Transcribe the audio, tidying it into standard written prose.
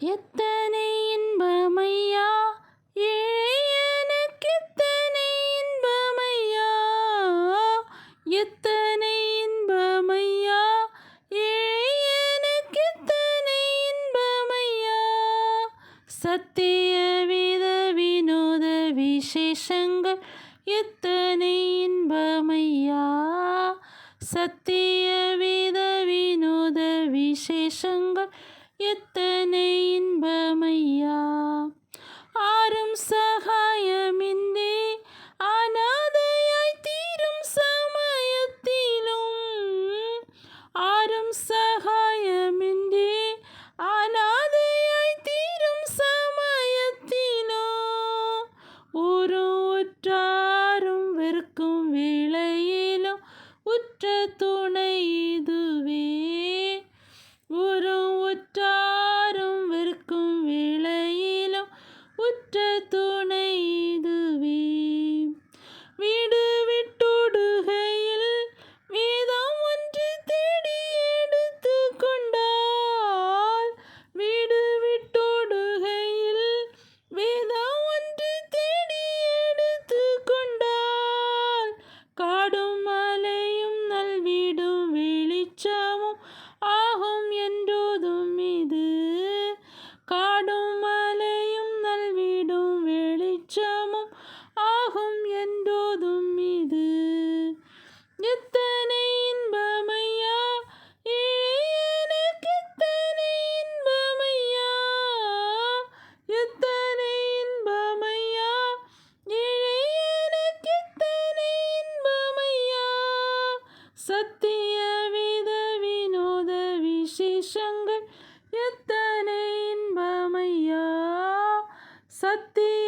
எத்தனை இன்பமையா ஏழையனுக்கெத்தனை இன்பமையா, எத்தனை இன்பமையா ஏழையனுக்கெத்தனை இன்பமையா. சத்திய வேத வினோத விசேஷங்கள் எத்தனை இன்பமையா, சத்திய வேத வினோத விசேஷங்கள் எத்தனை இன்பமையா. ஆரும் சகாயமின்றி அநாதையாய் தீரும் சமயத்திலும், ஆரும் சகாயமின்றி அநாதையாய் தீரும் சமயத்திலும், ஊரும் உற்றாரும் வெறுக்கும் வேளையிலும் உற்ற துணை இதுவே, ஊரும் உற்றாரும் வெறுக்கும் வேளையிலும் உற்ற துணை இதுவே. வீடு விட்டோடுகையில் வேதம் ஒன்று தேடி எடுத்து கொண்டால், வீடு விட்டோடுகையில் வேதம் ஒன்று தேடி எடுத்து கொண்டால், காடும் மலையும் நல்வீடும் வெளிச்சமும் ஆகும் என்றோதும் இது, காடும் மலையும் நல்வீடும் வெளிச்சமும் ஆகும் என்றோதும் இது. எத்தனை இன்பமையா ஏழையனுக்கெத்தனை இன்பமையா, எத்தனை இன்பமையா ஏழையனுக்கெத்தனை இன்பமையா. சத்திய வேத வினோத விசேஷங்கள் எத்தனை இன்பமையா, சத்திய